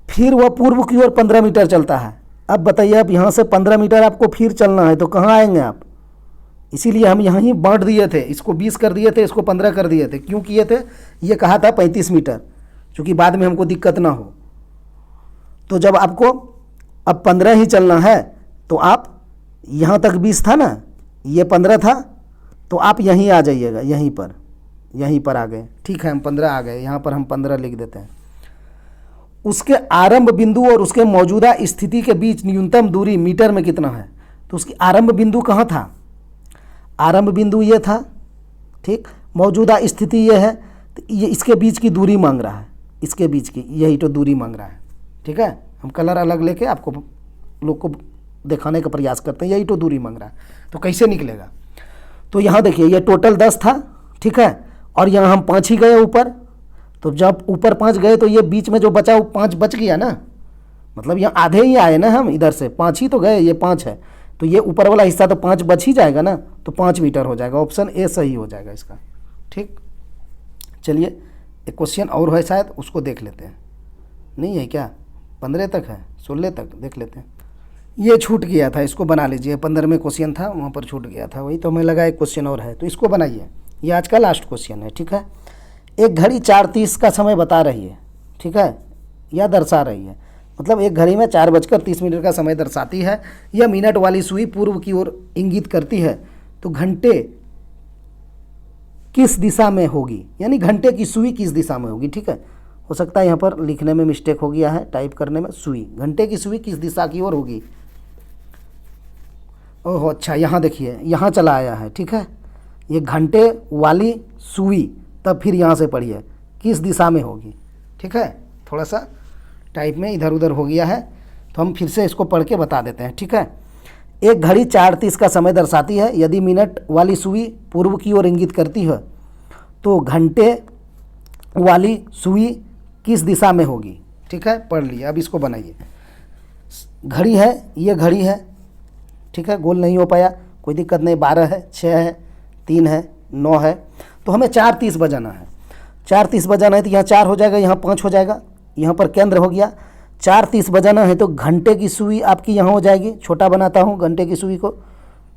फिर वह पूर्व की ओर 15 मीटर चलता है। अब बताइए, अब यहाँ से 15 मीटर आपको फिर चलना है, तो कहाँ आएंगे आप, इसीलिए हम यहाँ ही बांट दिए थे, इसको 20 कर दिए थे, इसको 15 कर दिए थे। क्यों किए थे, ये कहा था 35 मीटर, क्योंकि बाद में हमको दिक्कत ना हो। तो जब आपको अब 15 ही चलना है, तो आप यहाँ तक 20 था ना, ये 15 था, तो आप यहीं आ जाइएगा, यहीं पर आ गए। ठीक है, हम 15 आ गए, यहाँ पर हम 15 लिख देते हैं। उसके आरंभ बिंदु और उसके मौजूदा स्थिति के बीच न्यूनतम दूरी मीटर में कितना है, तो उसकी आरंभ बिंदु कहाँ था, आरंभ बिंदु ये था। ठीक, मौजूदा स्थिति ये है, तो ये इसके बीच की दूरी मांग रहा है, इसके बीच की यही तो दूरी मांग रहा है। ठीक है, हम कलर अलग लेके आपको लोग को दिखाने का प्रयास करते हैं, यही तो दूरी मांग रहा है, तो कैसे निकलेगा। तो यहाँ देखिए, ये टोटल 10 था। ठीक है, और यहाँ हम 5 ही गए ऊपर, तो जब ऊपर 5 गए तो ये बीच में जो बचा वो 5 बच गया ना, मतलब यहाँ आधे ही आए ना, हम इधर से 5 ही तो गए, ये 5 है, तो ये ऊपर वाला हिस्सा तो 5 बच ही जाएगा ना, तो 5 मीटर हो जाएगा, ऑप्शन ए सही हो जाएगा इसका। ठीक, चलिए एक क्वेश्चन और है शायद, उसको देख लेते हैं। नहीं है क्या, 15 तक है, 16 तक देख लेते हैं। ये छूट गया था, इसको बना लीजिए, 15वें क्वेश्चन था, वहाँ पर छूट गया था, वही तो हमें लगा एक क्वेश्चन और है, तो इसको बनाइए, ये आज का लास्ट क्वेश्चन है। ठीक है, एक घड़ी 4:30 का समय बता रही है। ठीक है, या दर्शा रही है, मतलब एक घड़ी में 4:30 का समय दर्शाती है। यह मिनट वाली सुई पूर्व की ओर इंगित करती है, तो घंटे किस दिशा में होगी, यानी घंटे की सुई किस दिशा में होगी। ठीक है, हो सकता है यहाँ पर लिखने में मिस्टेक हो गया है, टाइप करने में। सुई, घंटे की सुई किस दिशा की ओर होगी? ओह अच्छा, यहाँ देखिए, यहाँ चला आया है, ठीक है। ये घंटे वाली सुई, तब फिर यहाँ से पढ़िए किस दिशा में होगी, ठीक है। थोड़ा सा टाइप में इधर उधर हो गया है, तो हम फिर से इसको पढ़ के बता देते हैं, ठीक है। एक घड़ी 4:30 का समय दर्शाती है। यदि मिनट वाली सुई पूर्व की ओर इंगित करती है तो घंटे वाली सुई किस दिशा में होगी, ठीक है। पढ़ लिया, अब इसको बनाइए। घड़ी है, ये घड़ी है, ठीक है। गोल नहीं हो पाया, कोई दिक्कत नहीं। 12 है, 6 है, 3 है, 9 है, तो हमें 4:30 बजाना है। 4:30 बजाना है तो यहाँ 4 हो जाएगा, यहाँ 5 हो जाएगा, यहाँ पर केंद्र हो गया। 4:30 बजाना है तो घंटे की सुई आपकी यहाँ हो जाएगी। छोटा बनाता हूँ घंटे की सुई को,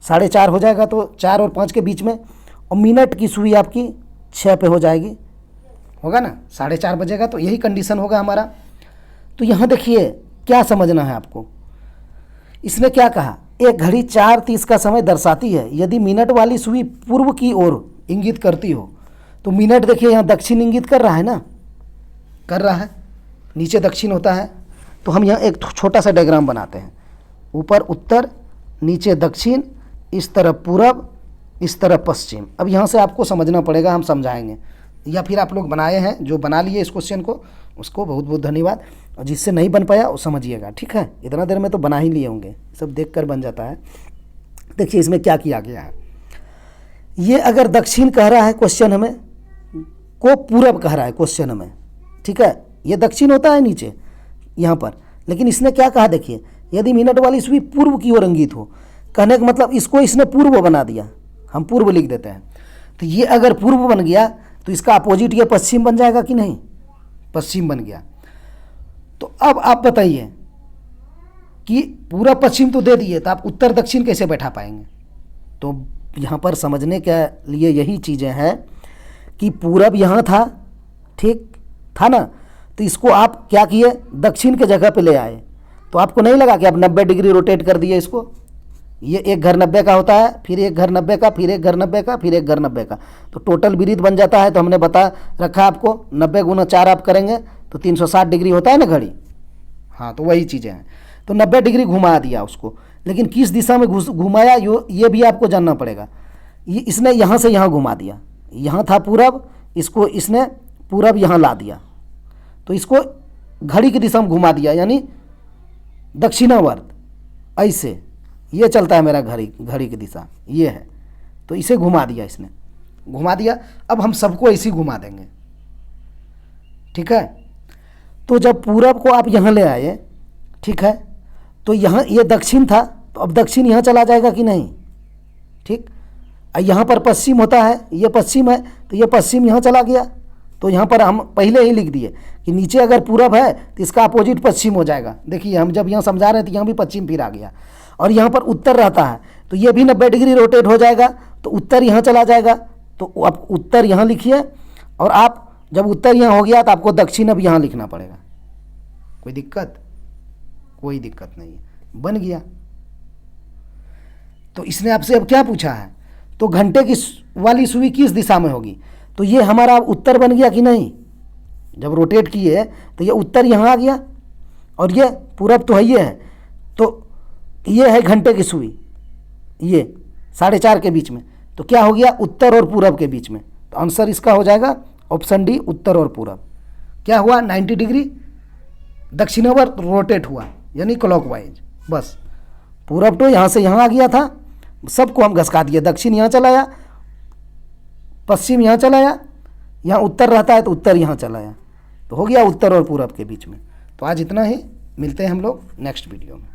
4:30 हो जाएगा, तो 4 और 5 के बीच में। और मिनट की सुई आपकी 6 पे हो जाएगी, होगा ना। 4:30 बजेगा, तो यही कंडीशन होगा हमारा। तो यहाँ देखिए क्या समझना है आपको। इसने क्या कहा, एक घड़ी 4:30 का समय दर्शाती है। यदि मिनट वाली सुई पूर्व की ओर इंगित करती हो, तो मिनट देखिए यहाँ दक्षिण इंगित कर रहा है ना, कर रहा है, नीचे दक्षिण होता है। तो हम यहाँ एक छोटा सा डायग्राम बनाते हैं। ऊपर उत्तर, नीचे दक्षिण, इस तरफ पूरब, इस तरफ पश्चिम। अब यहाँ से आपको समझना पड़ेगा, हम समझाएंगे, या फिर आप लोग बनाए हैं, जो बना लिए इस क्वेश्चन को, उसको बहुत बहुत धन्यवाद। और जिससे नहीं बन पाया वो समझिएगा, ठीक है। इतना देर में तो बना ही लिए होंगे, सब देख कर बन जाता है। देखिए इसमें क्या किया गया है। ये अगर दक्षिण कह रहा है क्वेश्चन हमें, को पूरब कह रहा है क्वेश्चन हमें, ठीक है। ये दक्षिण होता है नीचे यहाँ पर, लेकिन इसने क्या कहा देखिए, यदि मिनट वाली सुई पूर्व की ओर इंगित हो, कहने का मतलब इसको इसने पूर्व बना दिया, हम पूर्व लिख देते हैं। तो ये अगर पूर्व बन गया तो इसका अपोजिट ये पश्चिम बन जाएगा कि नहीं, पश्चिम बन गया। तो अब आप बताइए कि पूरा पश्चिम तो दे दिए, तो आप उत्तर दक्षिण कैसे बैठा पाएंगे? तो यहाँ पर समझने के लिए यही चीज़ें हैं कि पूरब यहाँ था, ठीक था ना, तो इसको आप क्या किए, दक्षिण के जगह पे ले आए। तो आपको नहीं लगा कि आप 90 डिग्री रोटेट कर दिए इसको। ये एक घर 90 का होता है, फिर एक घर 90 का, फिर एक घर 90 का, फिर एक घर 90 का, तो टोटल विरीत बन जाता है। तो हमने बता रखा आपको, 90 गुना 4 आप करेंगे तो 360 डिग्री होता है ना घड़ी। हाँ, तो वही चीज़ें हैं। तो 90 डिग्री घुमा दिया उसको, लेकिन किस दिशा में घुमाया ये भी आपको जानना पड़ेगा। ये इसने यहाँ से यहाँ घुमा दिया, यहाँ था पूरब, इसको इसने पूरब यहाँ ला दिया, तो इसको घड़ी की दिशा में घुमा दिया, यानी दक्षिणावर्त। ऐसे ये चलता है मेरा घड़ी की दिशा, ये है, तो इसे घुमा दिया, इसने घुमा दिया। अब हम सबको ऐसे ही घुमा देंगे, ठीक है। तो जब पूरब को आप यहाँ ले आए, ठीक है, तो यहाँ ये दक्षिण था, तो अब दक्षिण यहाँ चला जाएगा कि नहीं, ठीक। यहाँ पर पश्चिम होता है, ये पश्चिम है, तो ये पश्चिम यहाँ चला गया। तो यहाँ पर हम पहले ही लिख दिए कि नीचे अगर पूरब है तो इसका अपोजिट पश्चिम हो जाएगा। देखिए हम जब यहाँ समझा रहे थे, यहाँ भी पश्चिम फिर आ गया। और यहाँ पर उत्तर रहता है, तो ये भी 90 डिग्री रोटेट हो जाएगा, तो उत्तर यहाँ चला जाएगा। तो आप उत्तर यहाँ लिखिए, और आप जब उत्तर यहाँ हो गया तो आपको दक्षिण अब यहाँ लिखना पड़ेगा। कोई दिक्कत? कोई दिक्कत नहीं है, बन गया। तो इसने आपसे अब क्या पूछा है, तो घंटे की वाली सुई किस दिशा में होगी, तो ये हमारा उत्तर बन गया कि नहीं। जब रोटेट किए तो ये उत्तर यहाँ आ गया, और ये पूरब तो है, ये है, तो ये है घंटे की सुई, ये 4:30 के बीच में, तो क्या हो गया, उत्तर और पूरब के बीच में। तो आंसर इसका हो जाएगा ऑप्शन डी, उत्तर और पूरब। क्या हुआ, 90 डिग्री दक्षिणावर्त रोटेट हुआ, यानी क्लॉकवाइज। बस पूरब तो यहाँ से यहाँ आ गया था, सबको हम घसका दिए, दक्षिण यहाँ चला आया, पश्चिम यहाँ चला आया, यहाँ उत्तर रहता है तो उत्तर यहाँ चला आया, तो हो गया उत्तर और पूरब के बीच में। तो आज इतना ही, मिलते हैं हम लोग नेक्स्ट वीडियो में।